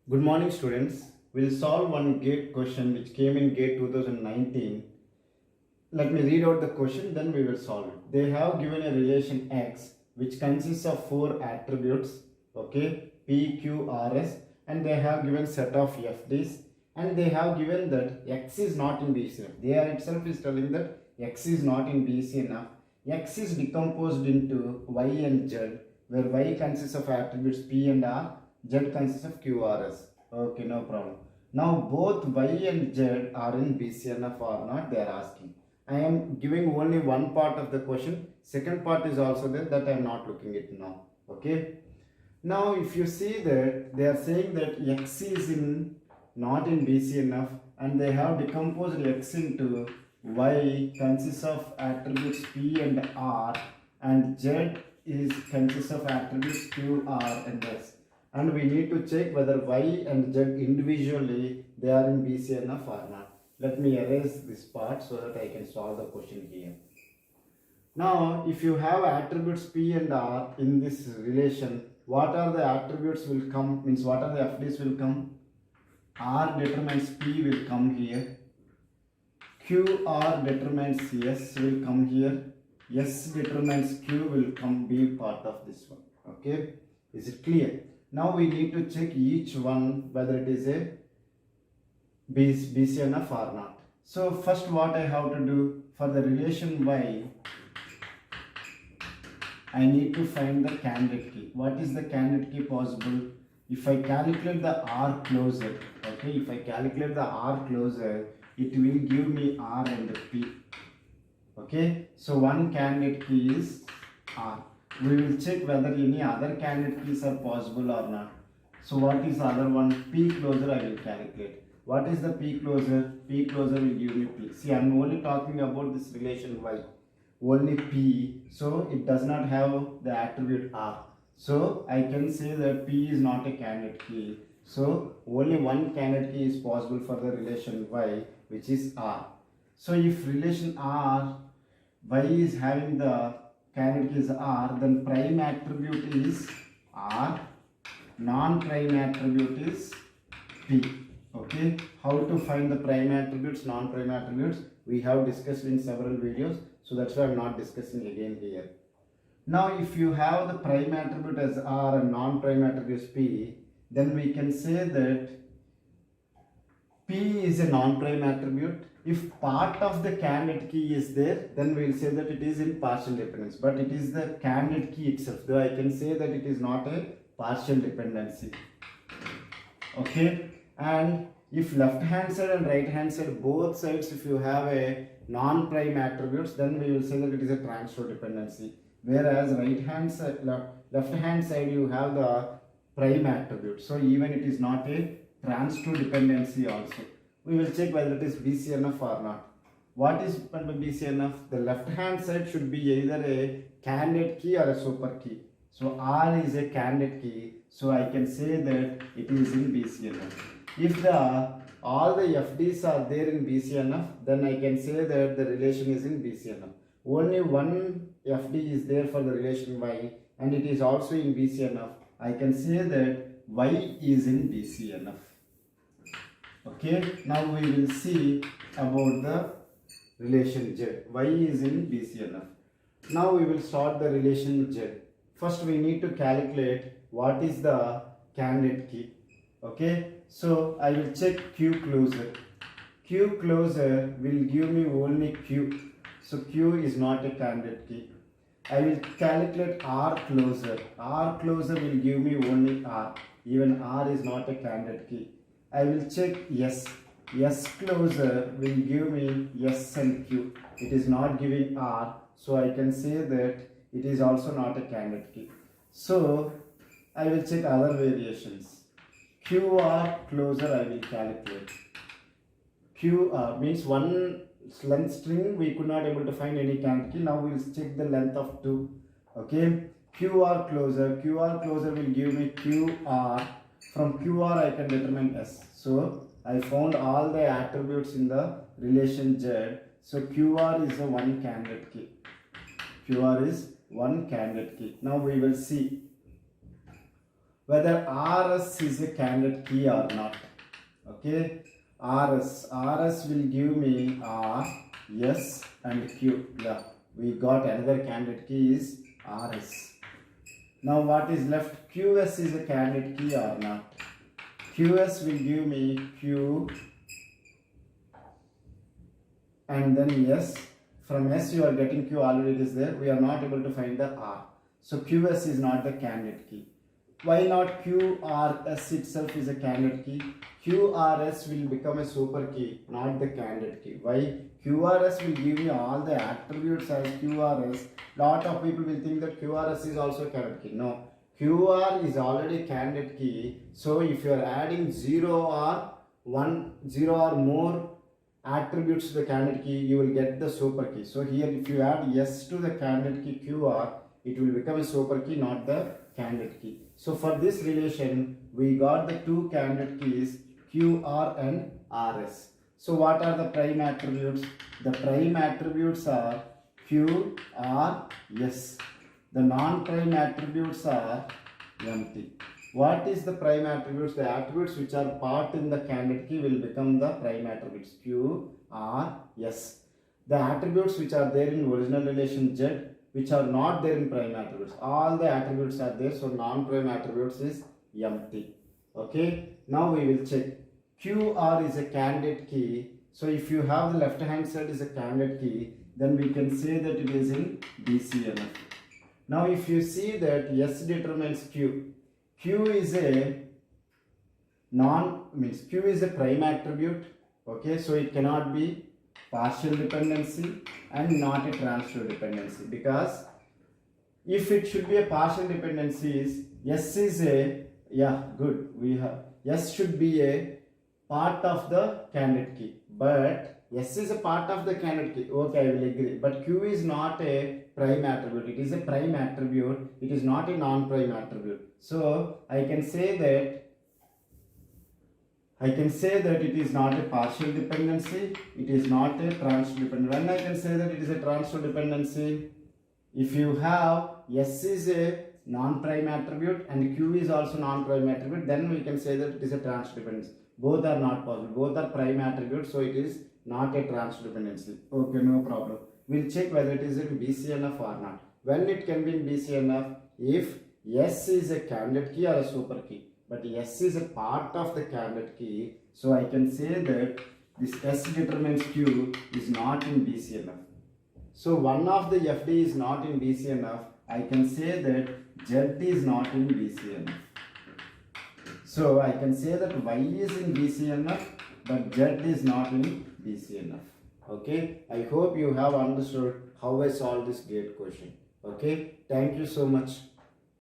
Good morning, students. We'll solve one GATE question which came in GATE 2019. Let me read out the question, then we will solve it. They have given a relation X which consists of four attributes, okay, P, Q, R, S, and they have given set of FDs, and they have given that X is not in BCNF. They are itself is telling that X is not in BCNF. X is decomposed into Y and Z, where Y consists of attributes P and R, Z consists of Q, R, S. Okay, no problem. Now both Y and Z are in BCNF or not, they are asking. I am giving only one part of the question. Second part is also there, that I am not looking at now. Okay. Now if you see that they are saying that X is not in BCNF, and they have decomposed X into Y consists of attributes P and R, and Z is consists of attributes Q, R, and S. And we need to check whether Y and Z individually they are in BCNF or not. Let me erase this part so that I can solve the question here. Now, if you have attributes P and R in this relation, what are the attributes will come, means what are the FDs will come? R determines P will come here. QR determines S will come here. S determines Q will come be part of this one. Okay, is it clear? Now we need to check each one whether it is a BCNF or not. So first what I have to do for the relation Y, I need to find the candidate key. What is the candidate key possible? If I calculate the R closer, okay, if I calculate the R closer, it will give me R and P. Okay, so one candidate key is R. We will check whether any other candidate keys are possible or not. So what is the other one? P closer I will calculate. What is the P closer? P closer will give me P. See, I am only talking about this relation Y. Only P. So it does not have the attribute R. So I can say that P is not a candidate key. So only one candidate key is possible for the relation Y, which is R. So if relation R, Y is having the candidate key is R, then prime attribute is R, non-prime attribute is P. Okay, how to find the prime attributes, non-prime attributes, we have discussed in several videos, so that's why I'm not discussing again here. Now if you have the prime attribute as R and non-prime attribute is P, then we can say that P is a non-prime attribute. If part of the candidate key is there, then we will say that it is in partial dependence, but it is the candidate key itself, though I can say that it is not a partial dependency. Okay, and if left hand side and right hand side both sides, if you have a non-prime attributes, then we will say that it is a transfer dependency, whereas right hand side, left hand side you have the prime attribute, so even it is not a transfer dependency also. We will check whether it is BCNF or not. What is BCNF? The left hand side should be either a candidate key or a super key. So R is a candidate key, so I can say that it is in BCNF. If all the FDs are there in BCNF, then I can say that the relation is in BCNF. Only one FD is there for the relation Y, and it is also in BCNF. I can say that Y is in BCNF. Okay, now we will see about the relation Z. Y is in BCNF. Now we will start the relation Z. First we need to calculate what is the candidate key. Okay, so I will check Q closer. Q closer will give me only Q. So Q is not a candidate key. I will calculate R closer. R closer will give me only R. Even R is not a candidate key. I will check S. S closer will give me S and Q. It is not giving R. So I can say that it is also not a candidate key. So I will check other variations. QR closer I will calculate. QR means one length string we could not able to find any candidate key. Now we will check the length of 2. Okay. QR closer will give me QR. From QR I can determine S. So I found all the attributes in the relation Z. So QR is a one candidate key. QR is one candidate key. Now we will see. whether RS is a candidate key or not. Okay, RS will give me R, S and Q. Yeah, we got another candidate key is RS. Now what is left? QS is a candidate key or not? QS will give me Q and then S. From S you are getting Q, already it is there. We are not able to find the R. So QS is not the candidate key. Why not QRS itself is a candidate key? QRS will become a super key, not the candidate key. Why? QRS will give you all the attributes as QRS. Lot of people will think that QRS is also a candidate key. No. QR is already a candidate key. So if you are adding 0 or more attributes to the candidate key, you will get the super key. So here if you add S to the candidate key QR, it will become a super key, not the candidate key. So for this relation, we got the two candidate keys QR and RS. So what are the prime attributes? The prime attributes are Q, R, S. The non-prime attributes are empty. What is the prime attributes? The attributes which are part in the candidate key will become the prime attributes Q, R, S. The attributes which are there in original relation Z, which are not there in prime attributes, all the attributes are there, so non-prime attributes is empty. Okay, now we will check. QR is a candidate key. So if you have the left hand side is a candidate key, then we can say that it is in BCNF. Now if you see that S determines Q, Q is a Q is a prime attribute. Okay, so it cannot be partial dependency and not a transitive dependency, because if it should be a partial dependency is S is a S should be a part of the candidate key, but S is a part of the candidate key. Okay, I will agree, but Q is not a prime attribute. It is a prime attribute. It is not a non-prime attribute. So I can say that it is not a partial dependency, it is not a transitive dependency. When I can say that it is a transitive dependency, if you have S is a non-prime attribute and Q is also non-prime attribute, then we can say that it is a transitive dependency. Both are not possible. Both are prime attributes, so it is not a transitive dependency. Okay, no problem. We'll check whether it is in BCNF or not. When it can be in BCNF, if S is a candidate key or a super key. But S is a part of the candidate key, so I can say that this S determines Q is not in BCNF. So one of the FD is not in BCNF, I can say that Z is not in BCNF. So I can say that Y is in BCNF, but Z is not in BCNF. Okay, I hope you have understood how I solved this gate question. Okay, thank you so much.